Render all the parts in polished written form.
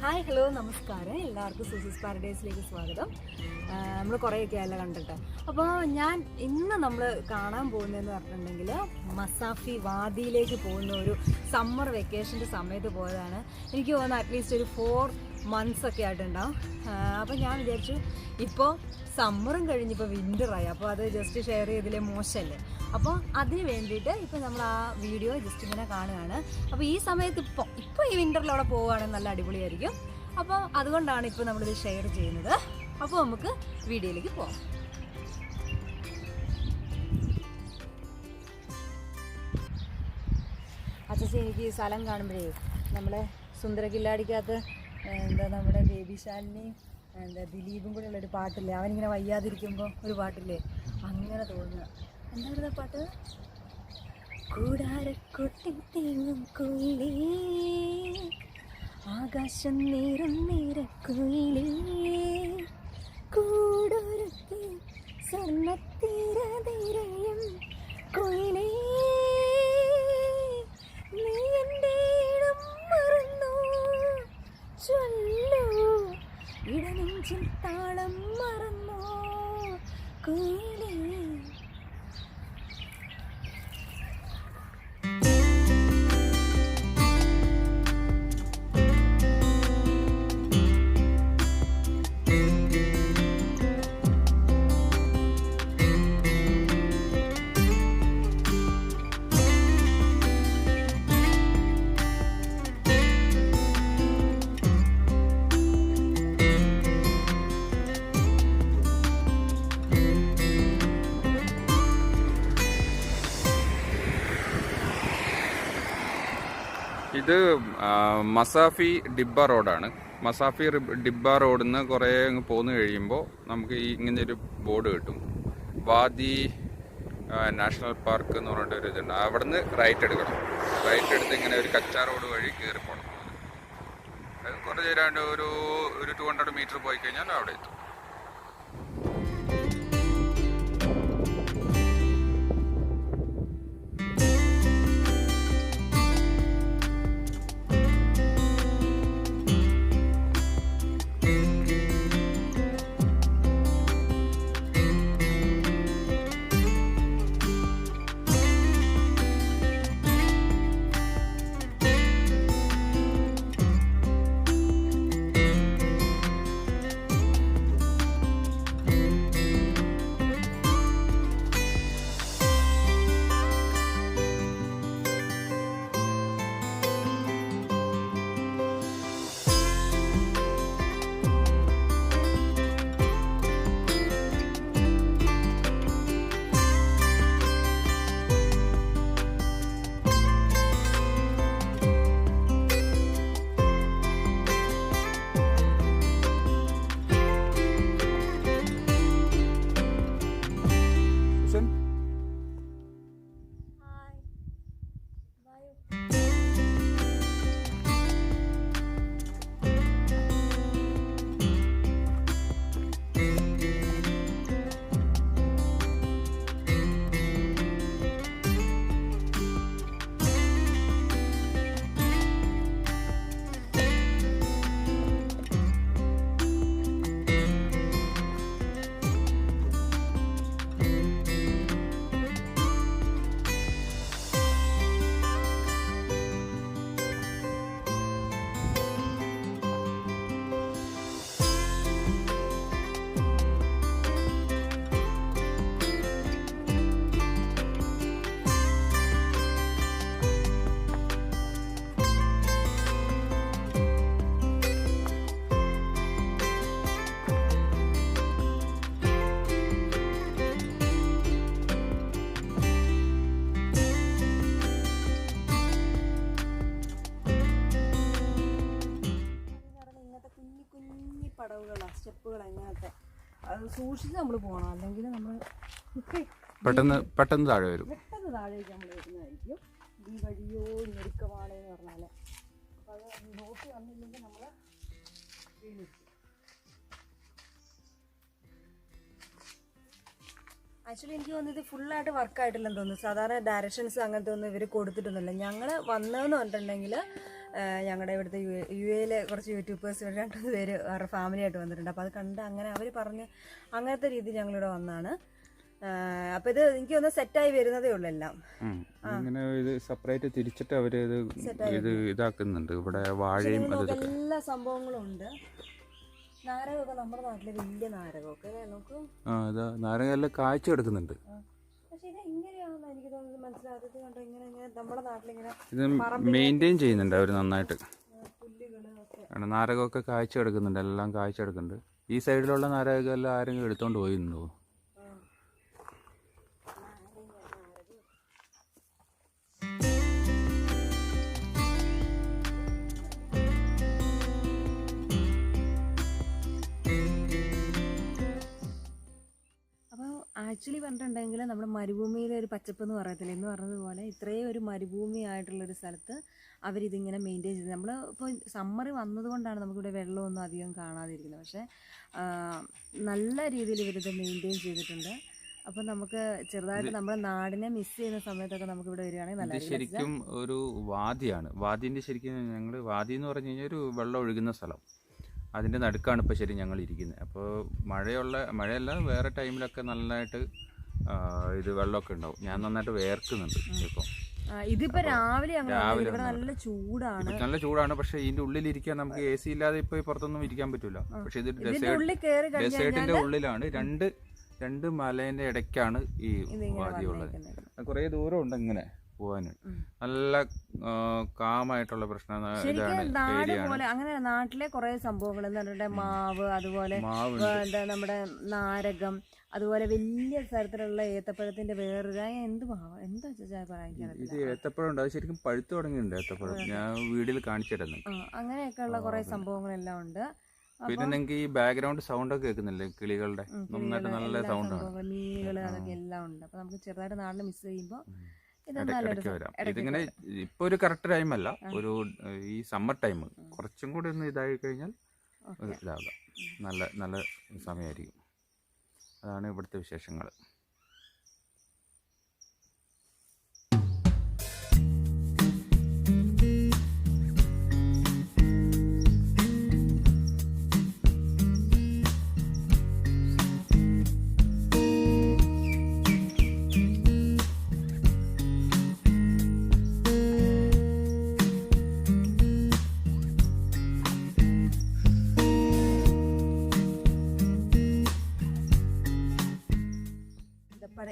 Hi hello നമസ്കാരം, എല്ലാവർക്കും സൂസൂസ് പാരഡൈസിലേക്ക് സ്വാഗതം. നമ്മൾ കുറേയൊക്കെ അല്ല കണ്ടിട്ട്. അപ്പോൾ ഇന്ന് നമ്മൾ കാണാൻ പോകുന്നതെന്ന് പറഞ്ഞിട്ടുണ്ടെങ്കിൽ മസാഫി വാദിയിലേക്ക് പോകുന്ന ഒരു സമ്മർ വെക്കേഷൻ്റെ സമയത്ത് പോയതാണ്. എനിക്ക് തോന്നുന്നു അറ്റ്ലീസ്റ്റ് ഒരു 4 months ഒക്കെ ആയിട്ടുണ്ടാവും. അപ്പോൾ ഞാൻ വിചാരിച്ചു ഇപ്പോൾ സമ്മറും കഴിഞ്ഞിപ്പോൾ വിൻ്ററായി, അപ്പോൾ അത് ജസ്റ്റ് ഷെയർ ചെയ്തില്ലേ മോശമല്ലേ. അപ്പോൾ അതിന് വേണ്ടിയിട്ട് ഇപ്പോൾ നമ്മൾ ആ വീഡിയോ ജസ്റ്റ് ഇങ്ങനെ കാണുകയാണ്. അപ്പോൾ ഈ സമയത്ത് ഇപ്പോൾ ഈ വിൻ്ററിൽ അവിടെ പോവുകയാണെങ്കിൽ നല്ല അടിപൊളിയായിരിക്കും. അപ്പോൾ അതുകൊണ്ടാണ് ഇപ്പോൾ നമ്മളിത് ഷെയർ ചെയ്യുന്നത്. അപ്പോൾ നമുക്ക് വീഡിയോയിലേക്ക് പോകാം. അച്ഛൻ എനിക്ക് ഈ സ്ഥലം കാണുമ്പോഴേ നമ്മളെ സുന്ദര കില്ലാടിക്കകത്ത് നമ്മുടെ ബേബി ശാലിനിയും ദിലീപും കൂടെ ഉള്ളൊരു പാട്ടില്ലേ, അവനിങ്ങനെ വയ്യാതിരിക്കുമ്പോൾ ഒരു പാട്ടില്ലേ, അങ്ങനെ തോന്നുക. എന്തായിരുന്നു പാട്ട്? കൂടാരക്കൊട്ടി തേങ്ങും കുയിലേ, ആകാശം നീറും നീരക്കുയിലേ, കൂടൊരുത്തി സ്വർണ്ണത്തീരതീരയും കുയിലേ, നീ എൻ്റെ ഇടം മറന്നോ ചൊല്ലൂ, ഇടനെഞ്ചിൽ താളം മറന്നോ കുയിലേ. ഇത് മസാഫി-ഡിബ്ബ റോഡാണ്. മസാഫി-ഡിബ്ബ റോഡിൽ നിന്ന് കുറേ അങ്ങ് പോന്നു കഴിയുമ്പോൾ നമുക്ക് ഇങ്ങനെ ഒരു ബോർഡ് കിട്ടും, വാദി നാഷണൽ പാർക്ക് എന്ന് പറഞ്ഞിട്ട് ഒരു ഇതുണ്ട്. അവിടെ നിന്ന് റൈറ്റ് എടുക്കണം. റൈറ്റ് എടുത്ത് ഇങ്ങനെ ഒരു കച്ചാ റോഡ് വഴി കയറി പോകണം. അത് കുറച്ച് ഒരു 200 meter പോയി കഴിഞ്ഞാൽ അവിടെ എത്തും. പടവുകളാണ്, സ്റ്റെപ്പുകൾ, അങ്ങനത്തെ അത് സൂക്ഷിച്ച് നമ്മൾ പോകണം, അല്ലെങ്കിൽ നമ്മൾ പെട്ടെന്ന് താഴെ വരും. പെട്ടെന്ന് താഴേക്ക് നമ്മൾ വരുന്നതായിരിക്കും. ഈ വഴിയോ ഞെരുക്കമാണ് എന്ന് പറഞ്ഞാൽ, അപ്പോൾ അത് നോക്കി വന്നില്ലെങ്കിൽ നമ്മൾ വീണിരിക്കും. ആക്ച്വലി എനിക്ക് തോന്നുന്നത് ഫുള്ളായിട്ട് വർക്കായിട്ടില്ലെന്ന് തോന്നുന്നു. സാധാരണ ഡയറക്ഷൻസ് അങ്ങനത്തെ ഒന്നും ഇവർ കൊടുത്തിട്ടൊന്നുമില്ല. ഞങ്ങൾ വന്നതെന്ന് പറഞ്ഞിട്ടുണ്ടെങ്കിൽ ഞങ്ങളുടെ ഇവിടുത്തെ യു എയിലെ കുറച്ച് യൂട്യൂബേഴ്സ് 2 പേര് അവരുടെ ഫാമിലി ആയിട്ട് വന്നിട്ടുണ്ട്. അപ്പോൾ അത് കണ്ട് അങ്ങനെ അവർ പറഞ്ഞ് അങ്ങനത്തെ രീതിയിൽ ഞങ്ങളിവിടെ വന്നതാണ്. അപ്പോൾ ഇത് എനിക്ക് തോന്നുന്നു സെറ്റായി വരുന്നതേ ഉള്ളൂ എല്ലാം. ഇങ്ങനെ ഇത് സെപ്പറേറ്റ് തിരിച്ചിട്ട് അവർ ഇത് ഇതാക്കുന്നുണ്ട്. ഇവിടെ വാഴയും എല്ലാ സംഭവങ്ങളും ഉണ്ട്. നാരകമൊക്കെ നമ്മുടെ നാട്ടിലെ വലിയ നാരകമൊക്കെ നോക്കും. നാരകമെല്ലാം കാഴ്ച എടുക്കുന്നുണ്ട്. പക്ഷെ ഇത് എങ്ങനെയാണെന്ന് എനിക്ക് തോന്നുന്നത് മനസ്സിലാകാത്തത് കണ്ടോ. ഇങ്ങനെ നമ്മുടെ നാട്ടിലിങ്ങനെ ഇത് മെയിൻറ്റെയിൻ ചെയ്യുന്നുണ്ട് അവർ നന്നായിട്ട്. നാരകമൊക്കെ കാഴ്ച എടുക്കുന്നുണ്ട്, എല്ലാം കാഴ്ച എടുക്കുന്നുണ്ട്. ഈ സൈഡിലുള്ള നാരകമെല്ലാം ആരെങ്കിലും എടുത്തോണ്ട് പോയിരുന്നോ? ആക്ച്വലി പറഞ്ഞിട്ടുണ്ടെങ്കിൽ നമ്മുടെ മരുഭൂമിയിലെ ഒരു പച്ചപ്പ് എന്ന് പറയത്തില്ല എന്ന് പറഞ്ഞതുപോലെ ഇത്രയും ഒരു മരുഭൂമി ആയിട്ടുള്ളൊരു സ്ഥലത്ത് അവരിതിങ്ങനെ മെയിൻറ്റെയിൻ ചെയ്ത് നമ്മൾ ഇപ്പോൾ സമ്മർ വന്നതുകൊണ്ടാണ് നമുക്കിവിടെ വെള്ളമൊന്നും അധികം കാണാതിരിക്കുന്നത്. പക്ഷേ നല്ല രീതിയിൽ ഇവരിത് മെയിൻറ്റെയിൻ ചെയ്തിട്ടുണ്ട്. അപ്പോൾ നമുക്ക് ചെറുതായിട്ട് നമ്മുടെ നാടിനെ മിസ് ചെയ്യുന്ന സമയത്തൊക്കെ നമുക്ക് ഇവിടെ വരികയാണെങ്കിൽ നല്ല. ശരിക്കും ഒരു വാദിയാണ്. വാദിൻ്റെ ശരിക്കും ഞങ്ങൾ വാദി എന്ന് പറഞ്ഞു കഴിഞ്ഞാൽ ഒരു വെള്ളം ഒഴുകുന്ന സ്ഥലം. അതിൻ്റെ നടുക്കാണ് ഇപ്പോൾ ശരി ഞങ്ങൾ ഇരിക്കുന്നത്. അപ്പോൾ മഴയല്ല വേറെ ടൈമിലൊക്കെ നന്നായിട്ട് ഇത് വെള്ളമൊക്കെ ഉണ്ടാവും. ഞാൻ നന്നായിട്ട് വേർക്കുന്നുണ്ട് ഇപ്പോൾ. ഇതിപ്പോ രാവിലെ നല്ല ചൂടാണ്, നല്ല ചൂടാണ്. പക്ഷെ ഇതിന്റെ ഉള്ളിലിരിക്കാൻ നമുക്ക് AC ഇല്ലാതെ ഇപ്പൊ പുറത്തൊന്നും ഇരിക്കാൻ പറ്റൂല. പക്ഷെ ഇത് ഡെസേർട്ടിന്റെ ഉള്ളിലാണ്. രണ്ട് മലേന്റെ ഇടയ്ക്കാണ് ഈ വാദി ഉള്ളത്. കുറേ ദൂരം ഉണ്ട് ഇങ്ങനെ പോവാന്. നല്ല കാമായിട്ടുള്ള പ്രശ്നം പോലെ. അങ്ങനെ നാട്ടിലെ കുറെ സംഭവങ്ങൾ എന്താ മാവ്, അതുപോലെ നമ്മുടെ നാരകം, അതുപോലെ വലിയ തരത്തിലുള്ള ഏത്തപ്പഴത്തിന്റെ വേറൊരു എന്ത് മാവ് എന്താ പറയാൻ. ഇത് ഏത്തപ്പഴം ഉണ്ട്. അത് ശരിക്കും പഴുത്തു തുടങ്ങിയിട്ടുണ്ട് ഏത്തപ്പഴം. ഞാൻ വീഡിയോയിൽ കാണിച്ചിരുന്നു. അങ്ങനെയൊക്കെയുള്ള കുറെ സംഭവങ്ങളെല്ലാം ഉണ്ട്. പിന്നെ നിങ്ങൾക്ക് ഈ ബാക്ക്ഗ്രൗണ്ട് സൗണ്ട് ഒക്കെ കേൾക്കുന്നില്ലേ കിളികളുടെ? നന്നായിട്ട് നല്ല സൗണ്ടാണ്. മീനുകള് അതൊക്കെ എല്ലാം ഉണ്ട്. അപ്പൊ നമുക്ക് ചെറുതായിട്ട് നാടിനെ മിസ് ചെയ്യുമ്പോൾ ഇടയ്ക്കിടയ്ക്ക് വരാം. ഇതിങ്ങനെ ഇപ്പൊ ഒരു കറക്റ്റ് ടൈം അല്ല, ഒരു ഈ സമ്മർ ടൈം കുറച്ചും കൂടി ഒന്ന് ഇതായി കഴിഞ്ഞാൽ ഇതാകാം. നല്ല നല്ല സമയമായിരിക്കും. അതാണ് ഇവിടുത്തെ വിശേഷങ്ങൾ.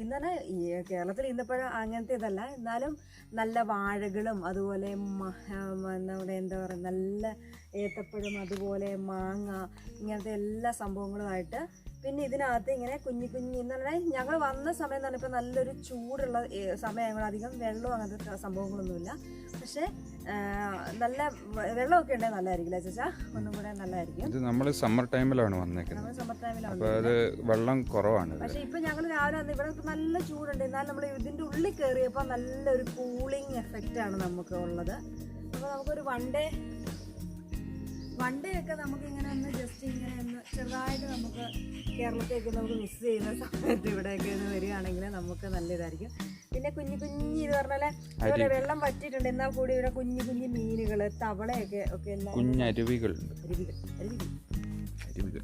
ഇന്നലെ കേരളത്തിൽ ഈന്തപ്പഴം അങ്ങനത്തെ ഇതല്ല, എന്നാലും നല്ല വാഴകളും അതുപോലെ നമ്മുടെ എന്താ പറയുക നല്ല ഏത്തപ്പഴം, അതുപോലെ മാങ്ങ, ഇങ്ങനത്തെ എല്ലാ സംഭവങ്ങളുമായിട്ട്. പിന്നെ ഇതിനകത്ത് ഇങ്ങനെ കുഞ്ഞു ഇന്നലെ ഞങ്ങൾ വന്ന സമയം എന്ന് പറഞ്ഞപ്പോൾ നല്ലൊരു ചൂടുള്ള സമയങ്ങൾ, അധികം വെള്ളവും അങ്ങനത്തെ സംഭവങ്ങളൊന്നുമില്ല. പക്ഷേ നല്ല വെള്ളമൊക്കെ ഉണ്ടെങ്കിൽ നല്ലതായിരിക്കില്ല ചേച്ചാ, ഒന്നും കൂടെ നല്ലതായിരിക്കും. ഇത് നമ്മൾ സമ്മർ ടൈമിലാണ് വന്നേക്കുന്നത്. സമ്മർ ടൈമിലാണ്, അപ്പോൾ അത് വെള്ളം കുറവാണ്. പക്ഷേ ഇപ്പം ഞങ്ങൾ രാവിലെ വന്ന് ഇവിടെ നല്ല ചൂടുണ്ട്. എന്നാലും നമ്മൾ ഇതിൻ്റെ ഉള്ളിൽ കയറിയപ്പോൾ നല്ലൊരു കൂളിംഗ് എഫക്റ്റാണ് നമുക്ക് ഉള്ളത്. അപ്പോൾ നമുക്കൊരു വൺ ഡേ ഒക്കെ നമുക്കിങ്ങനെ ഒന്ന് ജസ്റ്റ് ഇങ്ങനെ ഒന്ന് ചെറുതായിട്ട് നമുക്ക് കേരളത്തേക്ക് നമുക്ക് മിസ് ചെയ്യുന്ന സമയത്ത് ഇവിടെയൊക്കെ ഒന്ന് വരികയാണെങ്കിൽ നമുക്ക് നല്ല ഇതായിരിക്കും. പിന്നെ കുഞ്ഞു ഇത് പറഞ്ഞാൽ അതുപോലെ വെള്ളം വറ്റിയിട്ടുണ്ട്, എന്നാൽ കൂടി ഇവിടെ കുഞ്ഞു മീനുകൾ, തവളയൊക്കെ എല്ലാം കുഞ്ഞരുവികൾ. അരുവികൾ